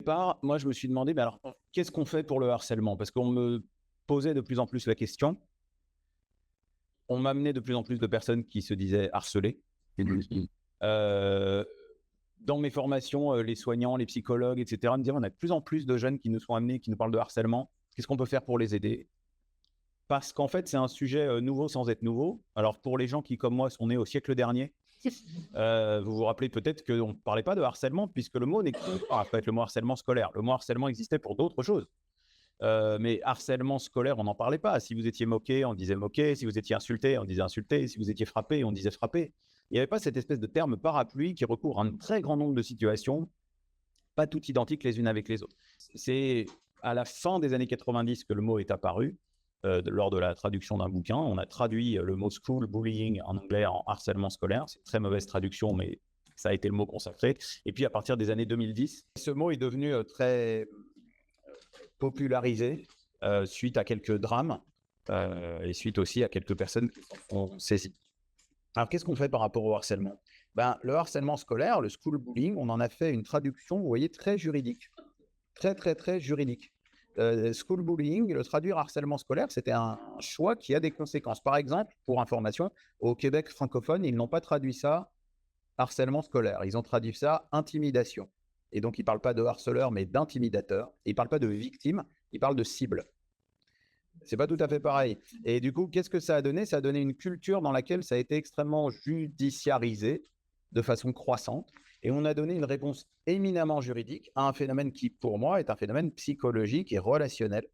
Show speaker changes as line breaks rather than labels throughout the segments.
départ, moi, je me suis demandé, mais alors, qu'est-ce qu'on fait pour le harcèlement? Parce qu'on me posait de plus en plus la question. On m'amenait de plus en plus de personnes qui se disaient harcelées. Heu, dans mes formations, les soignants, les psychologues et cetera me disaient: «On a de plus en plus de jeunes qui nous sont amenés, qui nous parlent de harcèlement. Qu'est-ce qu'on peut faire pour les aider?» Parce qu'en fait, c'est un sujet, nouveau sans être nouveau. Alors pour les gens qui, comme moi, sont nés au siècle dernier, vous vous rappelez peut-être qu'on ne parlait pas de harcèlement puisque le mot n'existe pas, en fait, le mot harcèlement scolaire. Le mot harcèlement existait pour d'autres choses. Mais harcèlement scolaire, on n'en parlait pas. Si vous étiez moqué, on disait moqué. Si vous étiez insulté, on disait insulté. Si vous étiez frappé, on disait frappé. Il n'y avait pas cette espèce de terme parapluie qui recouvre un très grand nombre de situations, pas toutes identiques les unes avec les autres. C'est à la fin des années 90 que le mot est apparu. Lors de la traduction d'un bouquin, on a traduit le mot school bullying en anglais en harcèlement scolaire. C'est une très mauvaise traduction, mais ça a été le mot consacré. Et puis à partir des années 2010, ce mot est devenu très popularisé suite à quelques drames et suite aussi à quelques personnes qui s'en sont saisies. Alors, qu'est-ce qu'on fait par rapport au harcèlement? Le harcèlement scolaire, le school bullying, on en a fait une traduction, vous voyez, très juridique. Très, très, très juridique. School bullying, le traduire harcèlement scolaire, c'était un choix qui a des conséquences. Par exemple, pour information, au Québec francophone, ils n'ont pas traduit ça harcèlement scolaire. Ils ont traduit ça intimidation. Et donc, ils ne parlent pas de harceleur, mais d'intimidateur. Ils ne parlent pas de victime, ils parlent de cible. C'est pas tout à fait pareil. Et du coup, qu'est-ce que ça a donné? Ça a donné une culture dans laquelle ça a été extrêmement judiciarisé de façon croissante. Et on a donné une réponse éminemment juridique à un phénomène qui, pour moi, est un phénomène psychologique et relationnel,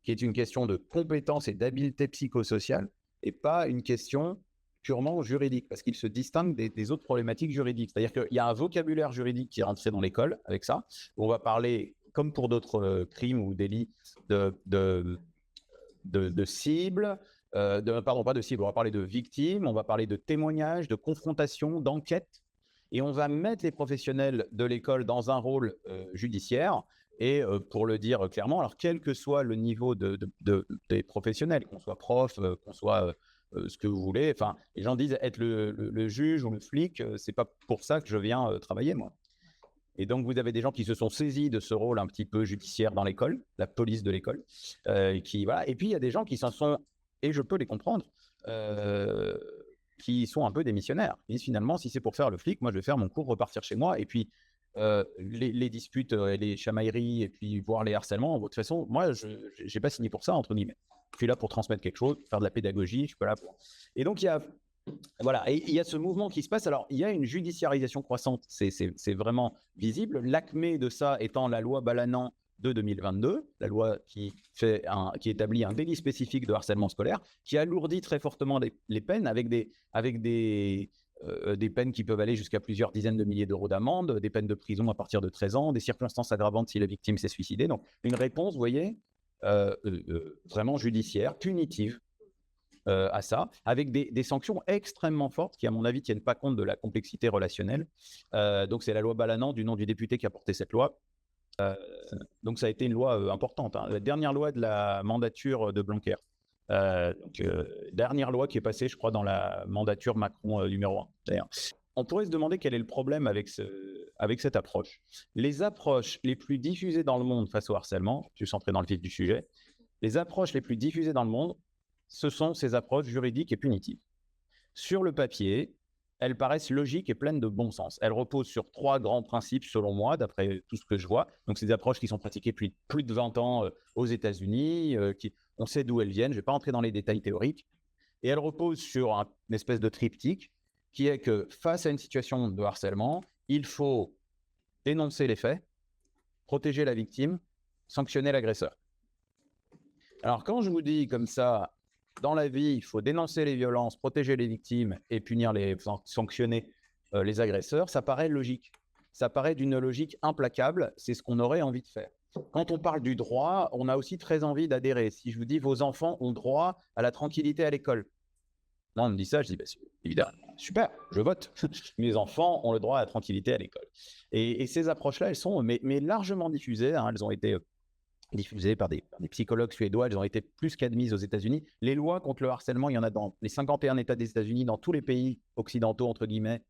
qui est une question de compétence et d'habileté psychosociale, et pas une question purement juridique, parce qu'il se distingue des autres problématiques juridiques. C'est-à-dire qu'il y a un vocabulaire juridique qui est rentré dans l'école avec ça, où on va parler, comme pour d'autres crimes ou délits, de cibles, pardon, pas de cibles, on va parler de victimes, on va parler de témoignages, de confrontations, d'enquêtes, et on va mettre les professionnels de l'école dans un rôle judiciaire. Et pour le dire clairement, alors quel que soit le niveau des professionnels, qu'on soit prof, qu'on soit ce que vous voulez, enfin, les gens disent être le juge ou le flic, c'est pas pour ça que je viens travailler, moi. Et donc, vous avez des gens qui se sont saisis de ce rôle un petit peu judiciaire dans l'école, la police de l'école, voilà. Et puis, il y a des gens qui s'en sont, et je peux les comprendre, qui sont un peu des missionnaires. Ils disent finalement, si c'est pour faire le flic, moi, je vais faire mon cours, repartir chez moi. Et puis, les disputes, les chamailleries, et puis voir les harcèlements, de toute façon, moi, je n'ai pas signé pour ça, entre guillemets. Je suis là pour transmettre quelque chose, faire de la pédagogie, je suis pas là pour... Et donc, il y a... Voilà, et il y a ce mouvement qui se passe. Alors, il y a une judiciarisation croissante, c'est vraiment visible. L'acmé de ça étant la loi Balanan de 2022, la loi qui établit un délit spécifique de harcèlement scolaire, qui alourdit très fortement les peines avec des peines qui peuvent aller jusqu'à plusieurs dizaines de milliers d'euros d'amende, des peines de prison à partir de 13 ans, des circonstances aggravantes si la victime s'est suicidée. Donc, une réponse, vous voyez, vraiment judiciaire, punitive, à ça, avec des sanctions extrêmement fortes qui, à mon avis, tiennent pas compte de la complexité relationnelle. Donc, c'est la loi Balanan, du nom du député qui a porté cette loi. Donc, ça a été une loi importante, hein. La dernière loi de la mandature de Blanquer. Dernière loi qui est passée, je crois, dans la mandature Macron numéro 1, d'ailleurs. On pourrait se demander quel est le problème avec cette approche. Les approches les plus diffusées dans le monde face au harcèlement, je suis centré dans le vif du sujet, les approches les plus diffusées dans le monde, ce sont ces approches juridiques et punitives. Sur le papier, elles paraissent logiques et pleines de bon sens. Elles reposent sur 3 grands principes, selon moi, d'après tout ce que je vois. Donc, c'est des approches qui sont pratiquées depuis plus de 20 ans aux États-Unis, on sait d'où elles viennent. Je ne vais pas entrer dans les détails théoriques. Et elles reposent sur une espèce de triptyque qui est que face à une situation de harcèlement, il faut dénoncer les faits, protéger la victime, sanctionner l'agresseur. Alors, quand je vous dis comme ça, dans la vie, il faut dénoncer les violences, protéger les victimes et sanctionner les agresseurs, ça paraît logique. Ça paraît d'une logique implacable, c'est ce qu'on aurait envie de faire. Quand on parle du droit, on a aussi très envie d'adhérer. Si je vous dis vos enfants ont droit à la tranquillité à l'école, moi on me dit ça, je dis évidemment, super, je vote. Mes enfants ont le droit à la tranquillité à l'école. Et ces approches-là, elles sont mais largement diffusées, hein, elles ont été diffusées par des psychologues suédois, elles ont été plus qu'admises aux États-Unis. Les lois contre le harcèlement, il y en a dans les 51 États des États-Unis, dans tous les pays occidentaux, entre guillemets.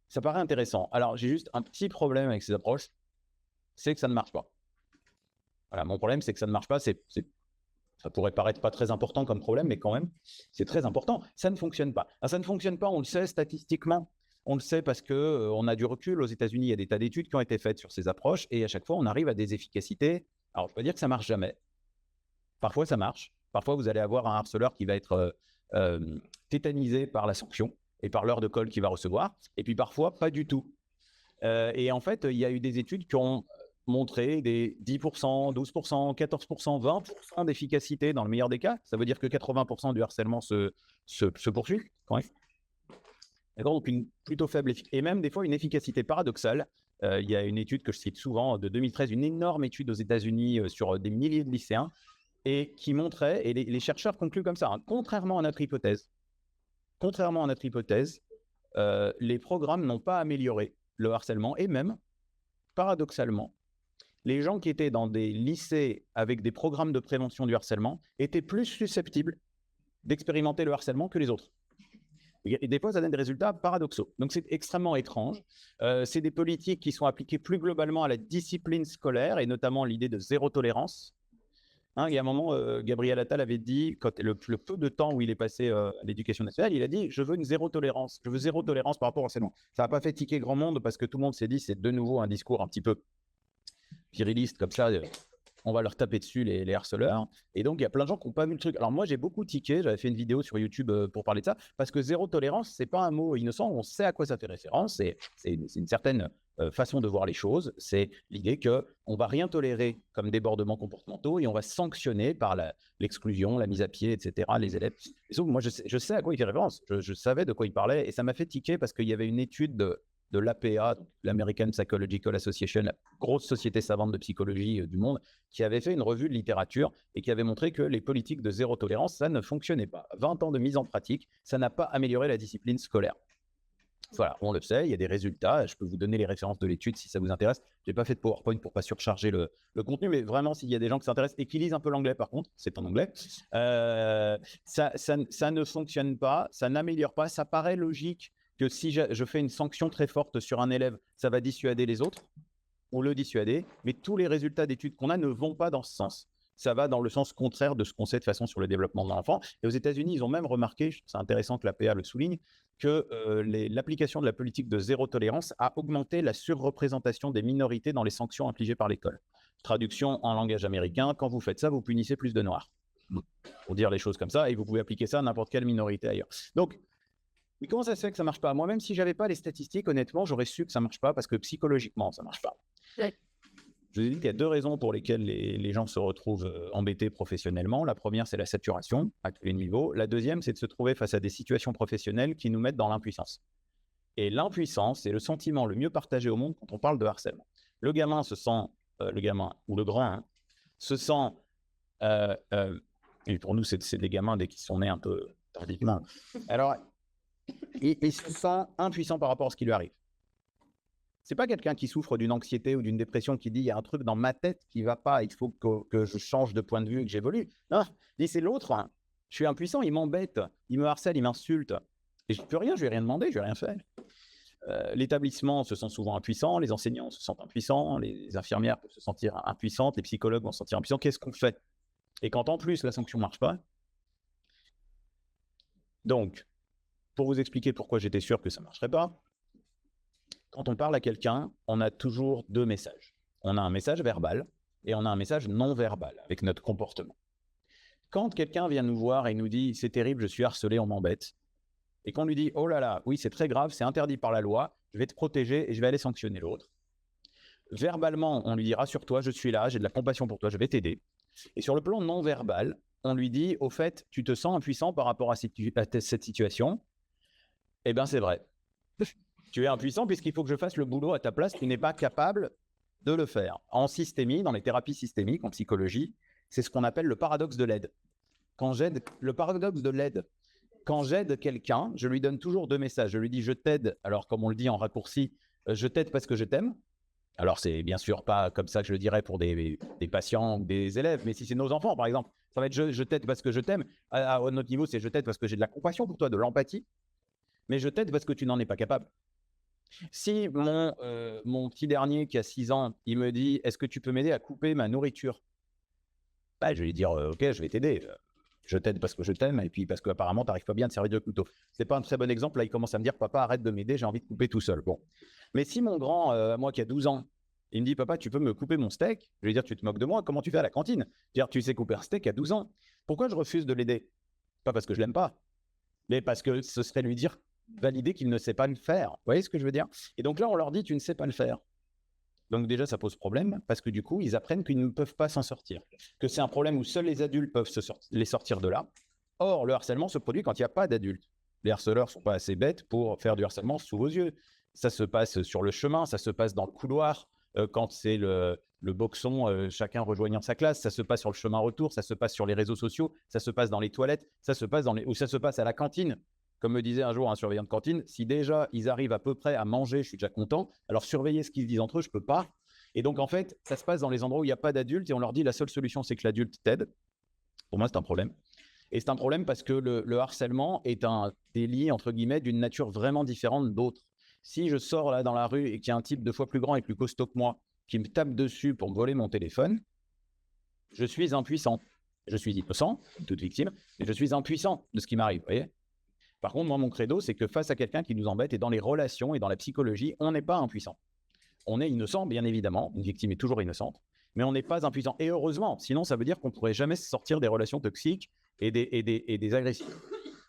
Ça paraît intéressant. Alors, j'ai juste un petit problème avec ces approches. c'est que ça ne marche pas. Voilà, mon problème, c'est que ça ne marche pas. Ça pourrait paraître pas très important comme problème, mais quand même, c'est très important. Ça ne fonctionne pas. Alors, ça ne fonctionne pas, on le sait statistiquement. On le sait parce qu'on a du recul. Aux États-Unis, il y a des tas d'études qui ont été faites sur ces approches et à chaque fois, on arrive à des efficacités. Alors, je peux dire que ça marche jamais. Parfois, ça marche. Parfois, vous allez avoir un harceleur qui va être tétanisé par la sanction et par l'heure de colle qu'il va recevoir. Et puis, parfois, pas du tout. Et en fait, il y a eu des études qui ont montré des 10%, 12%, 14%, 20% d'efficacité dans le meilleur des cas. Ça veut dire que 80% du harcèlement se poursuit. D'accord, donc une plutôt faible et même des fois une efficacité paradoxale. Il y a une étude que je cite souvent de 2013, une énorme étude aux États-Unis sur des milliers de lycéens et qui montrait, et les chercheurs concluent comme ça, hein, contrairement à notre hypothèse, les programmes n'ont pas amélioré le harcèlement et même, paradoxalement, les gens qui étaient dans des lycées avec des programmes de prévention du harcèlement étaient plus susceptibles d'expérimenter le harcèlement que les autres. Et des fois, ça donne des résultats paradoxaux. Donc, c'est extrêmement étrange. C'est des politiques qui sont appliquées plus globalement à la discipline scolaire et notamment l'idée de zéro tolérance. Hein, il y a un moment, Gabriel Attal avait dit, quand le peu de temps où il est passé à l'éducation nationale, il a dit « je veux une zéro tolérance, je veux zéro tolérance par rapport au harcèlement ». Ça n'a pas fait tiquer grand monde parce que tout le monde s'est dit c'est de nouveau un discours un petit peu viriliste comme ça, on va leur taper dessus les harceleurs. Et donc, il y a plein de gens qui n'ont pas vu le truc. Alors moi, j'ai beaucoup tiqué, j'avais fait une vidéo sur YouTube pour parler de ça, parce que zéro tolérance, c'est pas un mot innocent, on sait à quoi ça fait référence, c'est une certaine façon de voir les choses, c'est l'idée qu'on ne va rien tolérer comme débordements comportementaux et on va sanctionner par l'exclusion, la mise à pied, etc., les élèves. Et donc, moi, je sais à quoi il fait référence, je savais de quoi il parlait, et ça m'a fait tiquer parce qu'il y avait une étude de l'APA, l'American Psychological Association, la grosse société savante de psychologie du monde, qui avait fait une revue de littérature et qui avait montré que les politiques de zéro tolérance, ça ne fonctionnait pas. 20 ans de mise en pratique, ça n'a pas amélioré la discipline scolaire. Voilà, on le sait, il y a des résultats. Je peux vous donner les références de l'étude si ça vous intéresse. Je n'ai pas fait de PowerPoint pour ne pas surcharger le contenu, mais vraiment, s'il y a des gens qui s'intéressent et qui lisent un peu l'anglais, par contre, c'est en anglais, ça ne fonctionne pas, ça n'améliore pas. Ça paraît logique que si je fais une sanction très forte sur un élève, ça va dissuader les autres, ou le dissuader, mais tous les résultats d'études qu'on a ne vont pas dans ce sens. Ça va dans le sens contraire de ce qu'on sait de façon sur le développement de l'enfant. Et aux États-Unis, ils ont même remarqué, c'est intéressant que l'APA le souligne, que l'application de la politique de zéro tolérance a augmenté la surreprésentation des minorités dans les sanctions infligées par l'école. Traduction en langage américain, quand vous faites ça, vous punissez plus de noirs. Pour dire les choses comme ça, et vous pouvez appliquer ça à n'importe quelle minorité ailleurs. Donc, mais comment ça se fait que ça ne marche pas? Moi, même si je n'avais pas les statistiques, honnêtement, j'aurais su que ça ne marche pas parce que psychologiquement, ça ne marche pas. Ouais. Je vous ai dit qu'il y a deux raisons pour lesquelles les gens se retrouvent embêtés professionnellement. La première, c'est la saturation à tous les niveaux. La deuxième, c'est de se trouver face à des situations professionnelles qui nous mettent dans l'impuissance. Et l'impuissance, c'est le sentiment le mieux partagé au monde quand on parle de harcèlement. Le gamin se sent, le gamin ou le grand, hein, se sent, et pour nous, c'est des gamins dès qu'ils sont nés un peu tardivement. Alors, il se sent impuissant par rapport à ce qui lui arrive. C'est pas quelqu'un qui souffre d'une anxiété ou d'une dépression qui dit il y a un truc dans ma tête qui va pas, il faut que je change de point de vue et que j'évolue. Non, c'est l'autre. Hein. Je suis impuissant, il m'embête, il me harcèle, il m'insulte. Et je ne peux rien, je lui ai rien demandé, je lui ai rien fait. L'établissement se sent souvent impuissant, les enseignants se sentent impuissants, les infirmières peuvent se sentir impuissantes, les psychologues vont se sentir impuissants. Qu'est-ce qu'on fait? Et quand en plus la sanction ne marche pas, donc, pour vous expliquer pourquoi j'étais sûr que ça ne marcherait pas, quand on parle à quelqu'un, on a toujours deux messages. On a un message verbal et on a un message non verbal avec notre comportement. Quand quelqu'un vient nous voir et nous dit « c'est terrible, je suis harcelé, on m'embête », et qu'on lui dit « oh là là, oui c'est très grave, c'est interdit par la loi, je vais te protéger et je vais aller sanctionner l'autre », verbalement, on lui dit « rassure-toi, je suis là, j'ai de la compassion pour toi, je vais t'aider ». Et sur le plan non verbal, on lui dit « au fait, tu te sens impuissant par rapport à cette situation ». Eh bien, c'est vrai. Tu es impuissant puisqu'il faut que je fasse le boulot à ta place, tu n'es pas capable de le faire. En systémie, dans les thérapies systémiques, en psychologie, c'est ce qu'on appelle le paradoxe de l'aide. Le paradoxe de l'aide, quand j'aide quelqu'un, je lui donne toujours deux messages. Je lui dis « je t'aide », alors comme on le dit en raccourci, « je t'aide parce que je t'aime ». Alors, c'est bien sûr pas comme ça que je le dirais pour des patients ou des élèves, mais si c'est nos enfants, par exemple, ça va être « je t'aide parce que je t'aime ». À notre niveau, c'est « je t'aide parce que j'ai de la compassion pour toi, de l'empathie ». Mais je t'aide parce que tu n'en es pas capable. Si mon petit dernier qui a 6 ans, il me dit: «Est-ce que tu peux m'aider à couper ma nourriture?» Bah, je vais lui dire: «OK, je vais t'aider, je t'aide parce que je t'aime et puis parce qu'apparemment tu arrives pas bien à te servir de couteau». C'est pas un très bon exemple, là, il commence à me dire: «Papa, arrête de m'aider, j'ai envie de couper tout seul». Bon. Mais si mon grand, moi qui a 12 ans, il me dit: «Papa, tu peux me couper mon steak?» Je vais lui dire: «Tu te moques de moi? Comment tu fais à la cantine? Je veux dire, tu sais couper un steak à 12 ans». Pourquoi je refuse de l'aider? Pas parce que je l'aime pas, mais parce que ce serait lui dire valider qu'il ne sait pas le faire. Vous voyez ce que je veux dire? Et donc là, on leur dit: «Tu ne sais pas le faire». Donc déjà, ça pose problème parce que du coup, ils apprennent qu'ils ne peuvent pas s'en sortir, que c'est un problème où seuls les adultes peuvent les sortir de là. Or, le harcèlement se produit quand il n'y a pas d'adultes. Les harceleurs ne sont pas assez bêtes pour faire du harcèlement sous vos yeux. Ça se passe sur le chemin, ça se passe dans le couloir, quand c'est le boxon, chacun rejoignant sa classe, ça se passe sur le chemin retour, ça se passe sur les réseaux sociaux, ça se passe dans les toilettes, ça se passe ou ça se passe à la cantine. Comme me disait un jour un surveillant de cantine, si déjà ils arrivent à peu près à manger, je suis déjà content. Alors surveiller ce qu'ils se disent entre eux, je peux pas. Et donc en fait, ça se passe dans les endroits où il n'y a pas d'adultes et on leur dit la seule solution, c'est que l'adulte t'aide. Pour moi, c'est un problème. Et c'est un problème parce que le harcèlement est un délit, entre guillemets, d'une nature vraiment différente d'autres. Si je sors là dans la rue et qu'il y a un type 2 fois plus grand et plus costaud que moi qui me tape dessus pour me voler mon téléphone, je suis impuissant. Je suis innocent, toute victime, mais je suis impuissant de ce qui m'arrive, vous voyez. Par contre, moi, mon credo, c'est que face à quelqu'un qui nous embête et dans les relations et dans la psychologie, on n'est pas impuissant. On est innocent, bien évidemment, une victime est toujours innocente, mais on n'est pas impuissant. Et heureusement, sinon ça veut dire qu'on ne pourrait jamais se sortir des relations toxiques et des agressifs.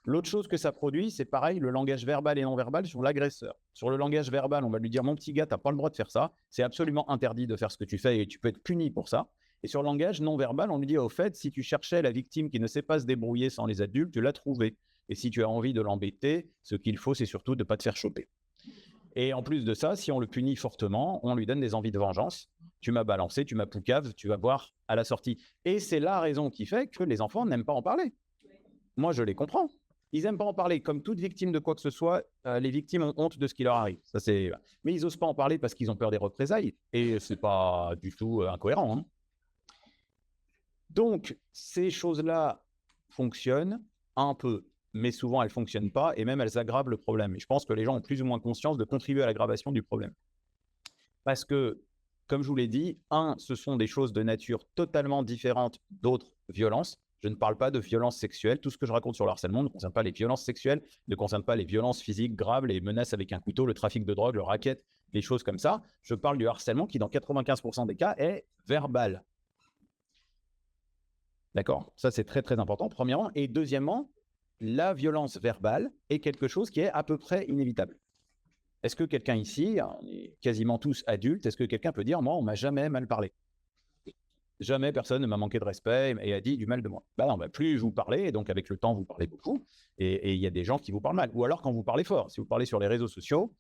L'autre chose que ça produit, c'est pareil, le langage verbal et non verbal sur l'agresseur. Sur le langage verbal, on va lui dire: mon petit gars, tu n'as pas le droit de faire ça, c'est absolument interdit de faire ce que tu fais et tu peux être puni pour ça. Et sur le langage non verbal, on lui dit: au fait, si tu cherchais la victime qui ne sait pas se débrouiller sans les adultes, tu l'as trouvée. Et si tu as envie de l'embêter, ce qu'il faut, c'est surtout de ne pas te faire choper. Et en plus de ça, si on le punit fortement, on lui donne des envies de vengeance. Tu m'as balancé, tu m'as poucave, tu vas voir à la sortie. Et c'est la raison qui fait que les enfants n'aiment pas en parler. Moi, je les comprends. Ils n'aiment pas en parler. Comme toute victime de quoi que ce soit, les victimes ont honte de ce qui leur arrive. Ça, c'est... Mais ils n'osent pas en parler parce qu'ils ont peur des représailles. Et ce n'est pas du tout incohérent, hein. Donc, ces choses-là fonctionnent un peu, mais souvent elles ne fonctionnent pas et même elles aggravent le problème. Et je pense que les gens ont plus ou moins conscience de contribuer à l'aggravation du problème. Parce que, comme je vous l'ai dit, ce sont des choses de nature totalement différente d'autres violences. Je ne parle pas de violences sexuelles. Tout ce que je raconte sur le harcèlement ne concerne pas les violences sexuelles, ne concerne pas les violences physiques graves, les menaces avec un couteau, le trafic de drogue, le racket, des choses comme ça. Je parle du harcèlement qui, dans 95% des cas, est verbal. D'accord? Ça, c'est très, très important, premièrement. Et deuxièmement, la violence verbale est quelque chose qui est à peu près inévitable. Est-ce que quelqu'un ici, on est quasiment tous adultes, est-ce que quelqu'un peut dire: moi, on m'a jamais mal parlé? Jamais personne ne m'a manqué de respect et a dit du mal de moi. Bah non, bah plus vous parlez, et donc avec le temps, vous parlez beaucoup, et il y a des gens qui vous parlent mal. Ou alors quand vous parlez fort, si vous parlez sur les réseaux sociaux,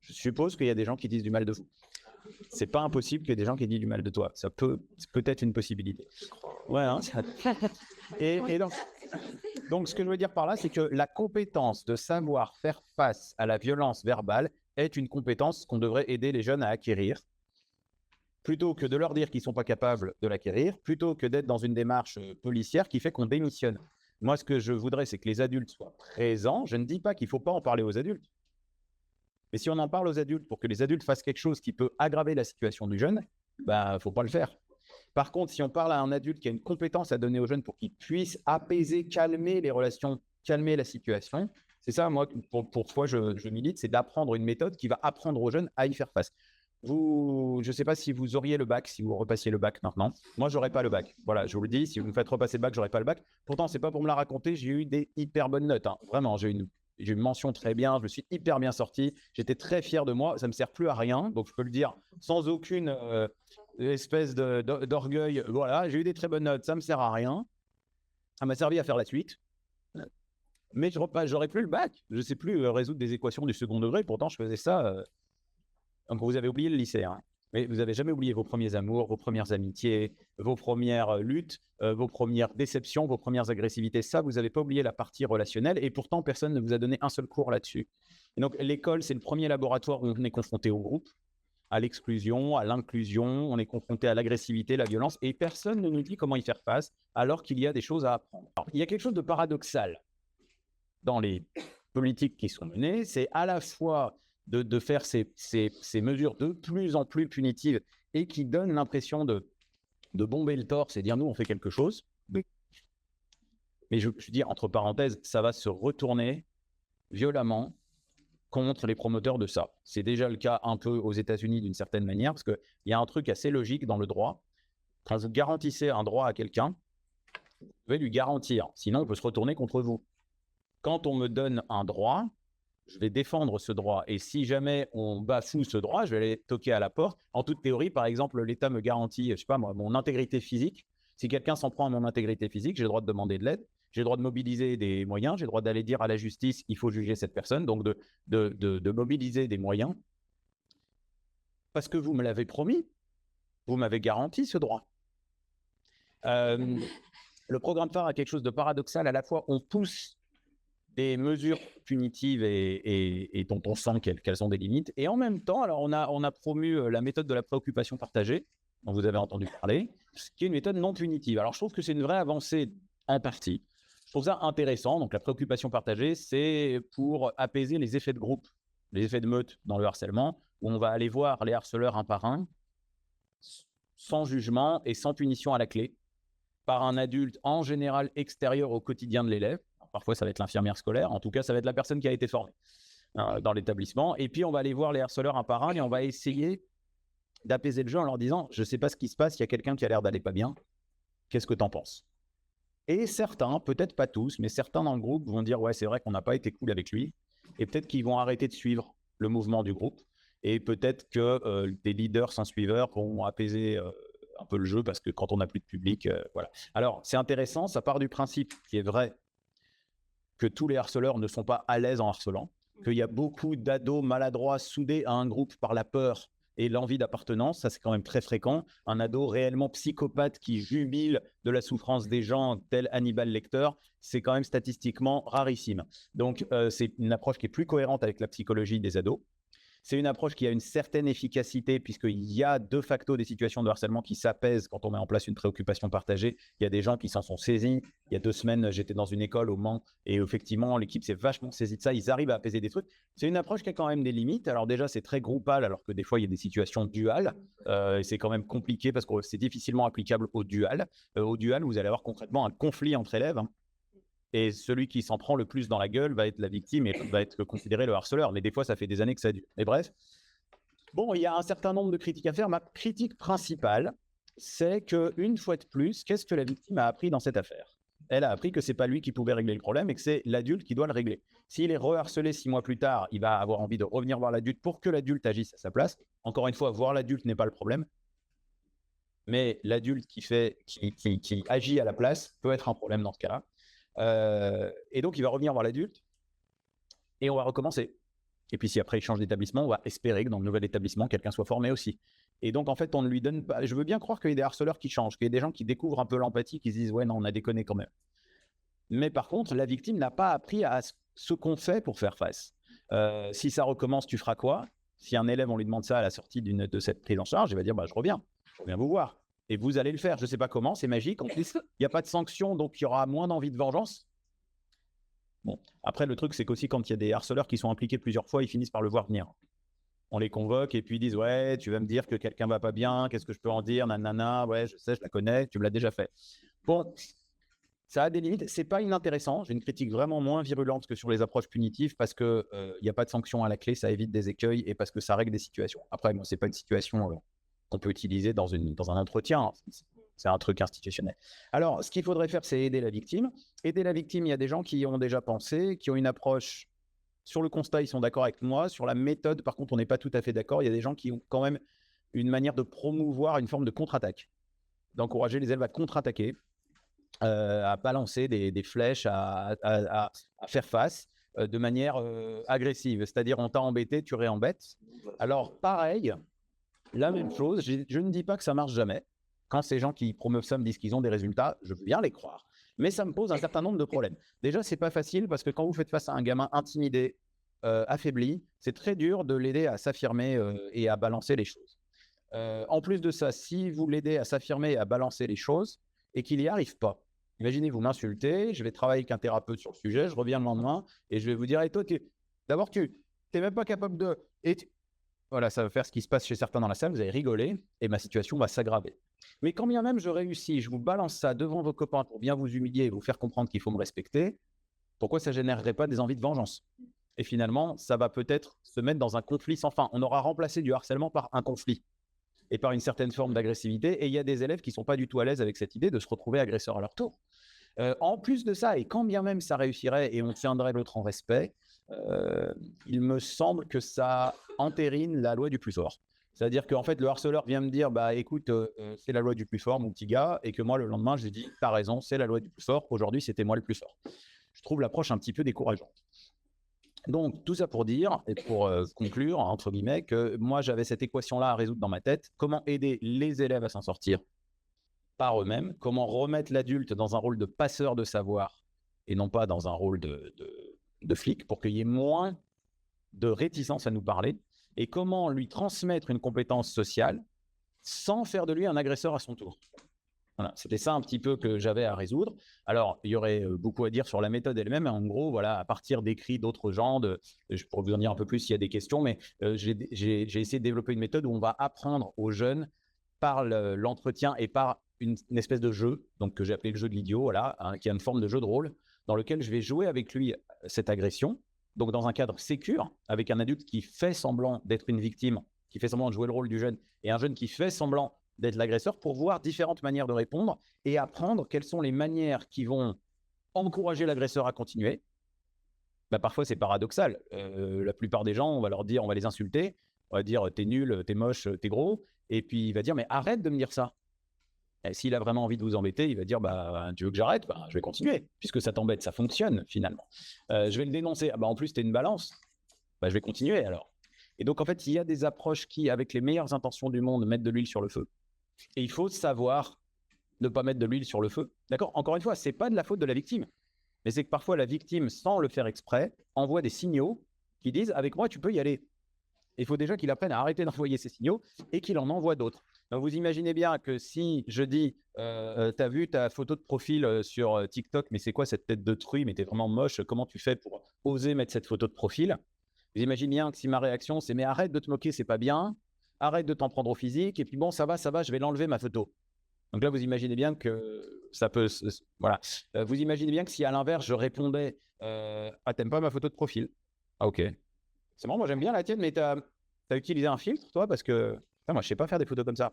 je suppose qu'il y a des gens qui disent du mal de vous. C'est pas impossible qu'il y ait des gens qui disent du mal de toi. C'est peut-être une possibilité. Ouais, hein, et donc, ce que je veux dire par là, c'est que la compétence de savoir faire face à la violence verbale est une compétence qu'on devrait aider les jeunes à acquérir, plutôt que de leur dire qu'ils ne sont pas capables de l'acquérir, plutôt que d'être dans une démarche policière qui fait qu'on démissionne. Moi, ce que je voudrais, c'est que les adultes soient présents. Je ne dis pas qu'il ne faut pas en parler aux adultes. Mais si on en parle aux adultes pour que les adultes fassent quelque chose qui peut aggraver la situation du jeune, bah, il ne faut pas le faire. Par contre, si on parle à un adulte qui a une compétence à donner aux jeunes pour qu'ils puissent apaiser, calmer les relations, calmer la situation, c'est ça, moi, pourquoi je milite, c'est d'apprendre une méthode qui va apprendre aux jeunes à y faire face. Je ne sais pas si vous auriez le bac, si vous repassiez le bac maintenant. Moi, je n'aurais pas le bac. Voilà, je vous le dis, si vous me faites repasser le bac, je n'aurais pas le bac. Pourtant, ce n'est pas pour me la raconter, j'ai eu des hyper bonnes notes, hein. Vraiment, j'ai une mention très bien, je me suis hyper bien sorti, j'étais très fier de moi, ça ne me sert plus à rien, donc je peux le dire sans aucune espèce d'orgueil. Voilà, j'ai eu des très bonnes notes, ça ne me sert à rien, ça m'a servi à faire la suite, mais j'aurais plus le bac, je ne sais plus résoudre des équations du second degré, pourtant je faisais ça. Donc vous avez oublié le lycée, hein. Mais vous n'avez jamais oublié vos premiers amours, vos premières amitiés, vos premières luttes, vos premières déceptions, vos premières agressivités. Ça, vous n'avez pas oublié la partie relationnelle et pourtant, personne ne vous a donné un seul cours là-dessus. Et donc, l'école, c'est le premier laboratoire où on est confronté au groupe, à l'exclusion, à l'inclusion, on est confronté à l'agressivité, la violence et personne ne nous dit comment y faire face alors qu'il y a des choses à apprendre. Alors, il y a quelque chose de paradoxal dans les politiques qui sont menées, c'est à la fois de faire ces mesures de plus en plus punitives et qui donnent l'impression de bomber le torse et dire nous on fait quelque chose. Mais je dis entre parenthèses, ça va se retourner violemment contre les promoteurs de ça. C'est déjà le cas un peu aux États-Unis d'une certaine manière, parce qu'il y a un truc assez logique dans le droit. Quand vous garantissez un droit à quelqu'un, vous pouvez lui garantir, sinon on peut se retourner contre vous. Quand on me donne un droit, je vais défendre ce droit. Et si jamais on bafoue ce droit, je vais aller toquer à la porte. En toute théorie, par exemple, l'État me garantit, je sais pas moi, mon intégrité physique. Si quelqu'un s'en prend à mon intégrité physique, j'ai le droit de demander de l'aide. J'ai le droit de mobiliser des moyens. J'ai le droit d'aller dire à la justice, il faut juger cette personne. Donc, de mobiliser des moyens. Parce que vous me l'avez promis. Vous m'avez garanti ce droit. Le programme phare a quelque chose de paradoxal. À la fois, on pousse des mesures punitives et dont on sent qu'elles ont des limites. Et en même temps, alors on a promu la méthode de la préoccupation partagée, dont vous avez entendu parler, qui est une méthode non punitive. Alors je trouve que c'est une vraie avancée en partie. Je trouve ça intéressant. Donc la préoccupation partagée, c'est pour apaiser les effets de groupe, les effets de meute dans le harcèlement, où on va aller voir les harceleurs un par un, sans jugement et sans punition à la clé, par un adulte en général extérieur au quotidien de l'élève. Parfois, ça va être l'infirmière scolaire. En tout cas, ça va être la personne qui a été formée dans l'établissement. Et puis, on va aller voir les harceleurs un par un et on va essayer d'apaiser le jeu en leur disant « Je ne sais pas ce qui se passe, il y a quelqu'un qui a l'air d'aller pas bien. Qu'est-ce que tu en penses ?» Et certains, peut-être pas tous, mais certains dans le groupe vont dire « Ouais, c'est vrai qu'on n'a pas été cool avec lui. » Et peut-être qu'ils vont arrêter de suivre le mouvement du groupe. Et peut-être que des leaders sans suiveurs vont apaiser un peu le jeu parce que quand on n'a plus de public, voilà. Alors, c'est intéressant, ça part du principe qui est vrai que tous les harceleurs ne sont pas à l'aise en harcelant, qu'il y a beaucoup d'ados maladroits soudés à un groupe par la peur et l'envie d'appartenance. Ça, c'est quand même très fréquent. Un ado réellement psychopathe qui jubile de la souffrance des gens, tel Hannibal Lecter, c'est quand même statistiquement rarissime. Donc, c'est une approche qui est plus cohérente avec la psychologie des ados. C'est une approche qui a une certaine efficacité puisqu'il y a de facto des situations de harcèlement qui s'apaisent quand on met en place une préoccupation partagée. Il y a des gens qui s'en sont saisis. Il y a 2 semaines, j'étais dans une école au Mans et effectivement, l'équipe s'est vachement saisie de ça. Ils arrivent à apaiser des trucs. C'est une approche qui a quand même des limites. Alors déjà, c'est très groupal alors que des fois, il y a des situations duales. Et c'est quand même compliqué parce que c'est difficilement applicable au dual. Au dual, vous allez avoir concrètement un conflit entre élèves. Et celui qui s'en prend le plus dans la gueule va être la victime et va être considéré le harceleur. Mais des fois, ça fait des années que ça dure. Mais bref, bon, il y a un certain nombre de critiques à faire. Ma critique principale, c'est qu'une fois de plus, qu'est-ce que la victime a appris dans cette affaire? Elle a appris que ce n'est pas lui qui pouvait régler le problème et que c'est l'adulte qui doit le régler. S'il est reharcelé 6 mois plus tard, il va avoir envie de revenir voir l'adulte pour que l'adulte agisse à sa place. Encore une fois, voir l'adulte n'est pas le problème. Mais l'adulte qui agit à la place peut être un problème dans ce cas-là. Et donc, il va revenir voir l'adulte et on va recommencer. Et puis, si après il change d'établissement, on va espérer que dans le nouvel établissement, quelqu'un soit formé aussi. Et donc, en fait, on ne lui donne pas. Je veux bien croire qu'il y ait des harceleurs qui changent, qu'il y ait des gens qui découvrent un peu l'empathie, qui se disent ouais, non, on a déconné quand même. Mais par contre, la victime n'a pas appris à ce qu'on fait pour faire face. Si ça recommence, tu feras quoi? Si un élève, on lui demande ça à la sortie de cette prise en charge, il va dire bah, je reviens vous voir. Et vous allez le faire. Je ne sais pas comment, c'est magique. En plus, il n'y a pas de sanction, donc il y aura moins d'envie de vengeance. Bon, après, le truc, c'est qu'aussi, quand il y a des harceleurs qui sont impliqués plusieurs fois, ils finissent par le voir venir. On les convoque et puis ils disent « Ouais, tu vas me dire que quelqu'un va pas bien, qu'est-ce que je peux en dire, nanana, ouais, je sais, je la connais, tu me l'as déjà fait. » Bon, ça a des limites. C'est pas inintéressant. J'ai une critique vraiment moins virulente que sur les approches punitives parce qu'il n'y a pas de sanction à la clé, ça évite des écueils et parce que ça règle des situations. Après, moi, c'est pas une situation qu'on peut utiliser dans un entretien. C'est un truc institutionnel. Alors, ce qu'il faudrait faire, c'est aider la victime. Aider la victime, il y a des gens qui y ont déjà pensé, qui ont une approche. Sur le constat, ils sont d'accord avec moi. Sur la méthode, par contre, on n'est pas tout à fait d'accord. Il y a des gens qui ont quand même une manière de promouvoir une forme de contre-attaque, d'encourager les élèves à contre-attaquer, à balancer des flèches, à faire face de manière agressive. C'est-à-dire, on t'a embêté, tu réembêtes. Alors, pareil, la même chose, je ne dis pas que ça marche jamais. Quand ces gens qui promeuvent ça me disent qu'ils ont des résultats, je veux bien les croire. Mais ça me pose un certain nombre de problèmes. Déjà, c'est pas facile parce que quand vous faites face à un gamin intimidé, affaibli, c'est très dur de l'aider à s'affirmer et à balancer les choses. En plus de ça, si vous l'aidez à s'affirmer et à balancer les choses et qu'il n'y arrive pas, imaginez, vous m'insultez, je vais travailler avec un thérapeute sur le sujet, je reviens le lendemain et je vais vous dire hey, toi, d'abord, tu Tu n'es même pas capable de… Voilà, ça va faire ce qui se passe chez certains dans la salle, vous allez rigoler et ma situation va s'aggraver. Mais quand bien même je réussis, je vous balance ça devant vos copains pour bien vous humilier et vous faire comprendre qu'il faut me respecter, pourquoi ça ne générerait pas des envies de vengeance? Et finalement, ça va peut-être se mettre dans un conflit sans fin. On aura remplacé du harcèlement par un conflit et par une certaine forme d'agressivité. Et il y a des élèves qui ne sont pas du tout à l'aise avec cette idée de se retrouver agresseurs à leur tour. En plus de ça, et quand bien même ça réussirait et on tiendrait l'autre en respect, il me semble que ça entérine la loi du plus fort. C'est-à-dire qu'en fait, le harceleur vient me dire, bah écoute, c'est la loi du plus fort, mon petit gars, et que moi, le lendemain, je lui dis, t'as raison, c'est la loi du plus fort, aujourd'hui, c'était moi le plus fort. Je trouve l'approche un petit peu décourageante. Donc, tout ça pour dire, et pour conclure, entre guillemets, que moi, j'avais cette équation-là à résoudre dans ma tête. Comment aider les élèves à s'en sortir par eux-mêmes? Comment remettre l'adulte dans un rôle de passeur de savoir et non pas dans un rôle de flic pour qu'il y ait moins de réticence à nous parler? Et comment lui transmettre une compétence sociale sans faire de lui un agresseur à son tour? Voilà, c'était ça un petit peu que j'avais à résoudre. Alors, il y aurait beaucoup à dire sur la méthode elle-même. En gros, voilà, à partir d'écrits d'autres gens, je pourrais vous en dire un peu plus s'il y a des questions, mais j'ai essayé de développer une méthode où on va apprendre aux jeunes par l'entretien et par une espèce de jeu, donc que j'ai appelé le jeu de l'idiot, voilà, hein, qui est une forme de jeu de rôle, dans lequel je vais jouer avec lui cette agression, donc dans un cadre sécure, avec un adulte qui fait semblant d'être une victime, qui fait semblant de jouer le rôle du jeune, et un jeune qui fait semblant d'être l'agresseur, pour voir différentes manières de répondre et apprendre quelles sont les manières qui vont encourager l'agresseur à continuer. Bah, parfois, c'est paradoxal. La plupart des gens, on va leur dire, on va les insulter, on va dire t'es nul, t'es moche, t'es gros, et puis il va dire mais arrête de me dire ça. Et s'il a vraiment envie de vous embêter, il va dire bah tu veux que j'arrête, bah, je vais continuer puisque ça t'embête, ça fonctionne finalement. Je vais le dénoncer. Ah, bah, en plus t'es une balance, bah, je vais continuer alors. Et donc en fait, il y a des approches qui, avec les meilleures intentions du monde, mettent de l'huile sur le feu. Et il faut savoir ne pas mettre de l'huile sur le feu. D'accord? Encore une fois, ce n'est pas de la faute de la victime. Mais c'est que parfois, la victime, sans le faire exprès, envoie des signaux qui disent « avec moi, tu peux y aller ». Il faut déjà qu'il apprenne à arrêter d'envoyer ces signaux et qu'il en envoie d'autres. Donc, vous imaginez bien que si je dis « t'as vu ta photo de profil sur TikTok, mais c'est quoi cette tête de truie, mais t'es vraiment moche, comment tu fais pour oser mettre cette photo de profil ?» Vous imaginez bien que si ma réaction, c'est « mais arrête de te moquer, c'est pas bien ». Arrête de t'en prendre au physique, et puis bon, ça va, je vais l'enlever ma photo. Donc là, vous imaginez bien que ça peut… Voilà. Vous imaginez bien que si à l'inverse, je répondais ah, t'aimes pas ma photo de profil? Ah, ok. C'est marrant, moi j'aime bien la tienne, mais t'as utilisé un filtre, toi? Parce que moi, je sais pas faire des photos comme ça.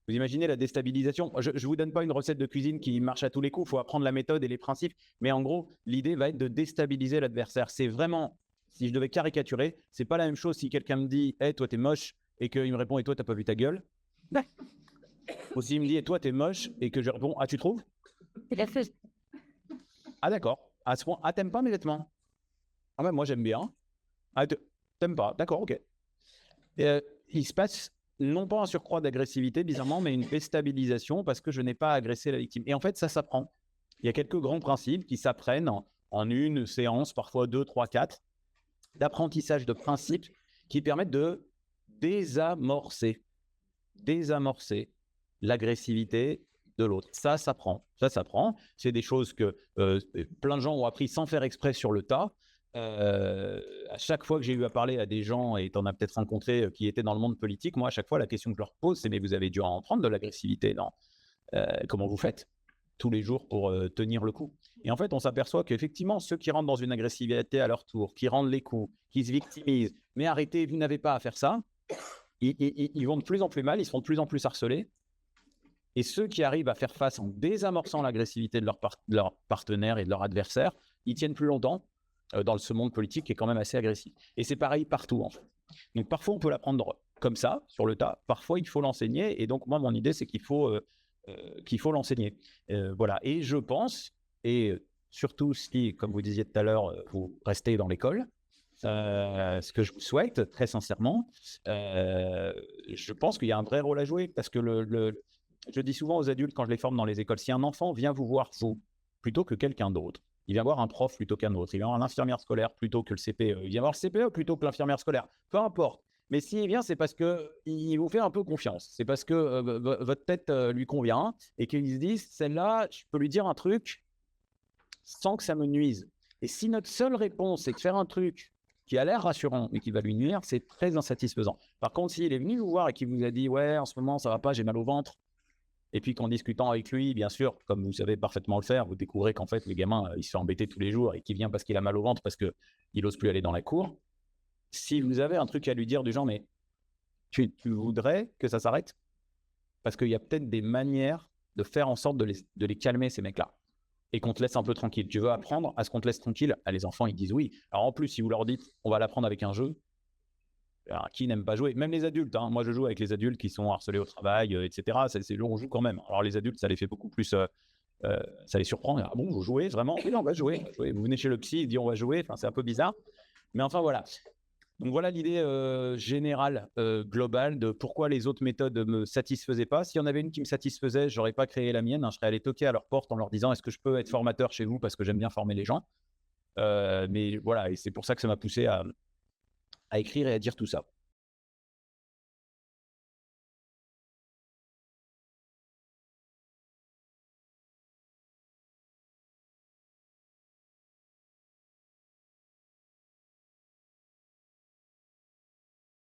Vous imaginez la déstabilisation? Je ne vous donne pas une recette de cuisine qui marche à tous les coups, il faut apprendre la méthode et les principes, mais en gros, l'idée va être de déstabiliser l'adversaire. C'est vraiment… Si je devais caricaturer, c'est pas la même chose si quelqu'un me dit hey, toi t'es moche et qu'il me répond et toi t'as pas vu ta gueule. Ou s'il me dit et toi t'es moche et que je réponds ah tu trouves?
C'est la fausse.
Ah d'accord. À ce point, ah t'aimes pas mes vêtements? Ah ben moi j'aime bien. Ah t'aimes pas? D'accord, ok. Il se passe non pas un surcroît d'agressivité bizarrement, mais une déstabilisation parce que je n'ai pas agressé la victime. Et en fait ça s'apprend. Il y a quelques grands principes qui s'apprennent en une séance, parfois 2, 3, 4. D'apprentissage de principes qui permettent de désamorcer l'agressivité de l'autre. Ça s'apprend. C'est des choses que plein de gens ont appris sans faire exprès sur le tas. À chaque fois que j'ai eu à parler à des gens, et tu en as peut-être rencontré qui étaient dans le monde politique, moi, à chaque fois, la question que je leur pose, c'est « mais vous avez dû en prendre de l'agressivité, non? Comment vous faites tous les jours pour tenir le coup ?» Et en fait, on s'aperçoit qu'effectivement, ceux qui rentrent dans une agressivité à leur tour, qui rendent les coups, qui se victimisent, mais arrêtez, vous n'avez pas à faire ça, ils vont de plus en plus mal, ils seront de plus en plus harcelés. Et ceux qui arrivent à faire face en désamorçant l'agressivité de leur partenaire et de leur adversaire, ils tiennent plus longtemps dans ce monde politique qui est quand même assez agressif. Et c'est pareil partout, en fait. Donc parfois, on peut l'apprendre comme ça, sur le tas. Parfois, il faut l'enseigner. Et donc, moi, mon idée, c'est qu'il faut l'enseigner. Voilà. Et je pense, et surtout si, comme vous disiez tout à l'heure, vous restez dans l'école, ce que je vous souhaite très sincèrement, je pense qu'il y a un vrai rôle à jouer parce que je dis souvent aux adultes quand je les forme dans les écoles, si un enfant vient vous voir vous plutôt que quelqu'un d'autre, il vient voir un prof plutôt qu'un autre, il vient voir l'infirmière scolaire plutôt que le CPE, il vient voir le CPE plutôt que l'infirmière scolaire, peu importe. Mais s'il vient, c'est parce qu'il vous fait un peu confiance. C'est parce que votre tête lui convient et qu'il se dit, celle-là, je peux lui dire un truc sans que ça me nuise. Et si notre seule réponse est de faire un truc qui a l'air rassurant, mais qui va lui nuire, c'est très insatisfaisant. Par contre, s'il est venu vous voir et qu'il vous a dit « Ouais, en ce moment, ça va pas, j'ai mal au ventre », et puis qu'en discutant avec lui, bien sûr, comme vous savez parfaitement le faire, vous découvrez qu'en fait, le gamin, il se fait embêter tous les jours et qu'il vient parce qu'il a mal au ventre, parce qu'il n'ose plus aller dans la cour. Si vous avez un truc à lui dire du genre « Mais tu voudrais que ça s'arrête ?» Parce qu'il y a peut-être des manières de faire en sorte de les calmer, ces mecs-là, et qu'on te laisse un peu tranquille. Tu veux apprendre à ce qu'on te laisse tranquille? Les enfants, ils disent oui. Alors en plus, si vous leur dites « On va l'apprendre avec un jeu », alors, qui n'aime pas jouer? Même les adultes, hein. Moi, je joue avec les adultes qui sont harcelés au travail, etc. On joue quand même. Alors les adultes, ça les fait beaucoup plus... ça les surprend. Ah bon, vous jouez vraiment? Oui, on va jouer. Vous venez chez le psy, il dit on va jouer. Enfin, c'est un peu bizarre. Mais enfin, voilà. Donc voilà l'idée générale, globale de pourquoi les autres méthodes ne me satisfaisaient pas. S'il y en avait une qui me satisfaisait, je n'aurais pas créé la mienne, hein. Je serais allé toquer à leur porte en leur disant « Est-ce que je peux être formateur chez vous parce que j'aime bien former les gens ?» Mais voilà, et c'est pour ça que ça m'a poussé à écrire et à dire tout ça.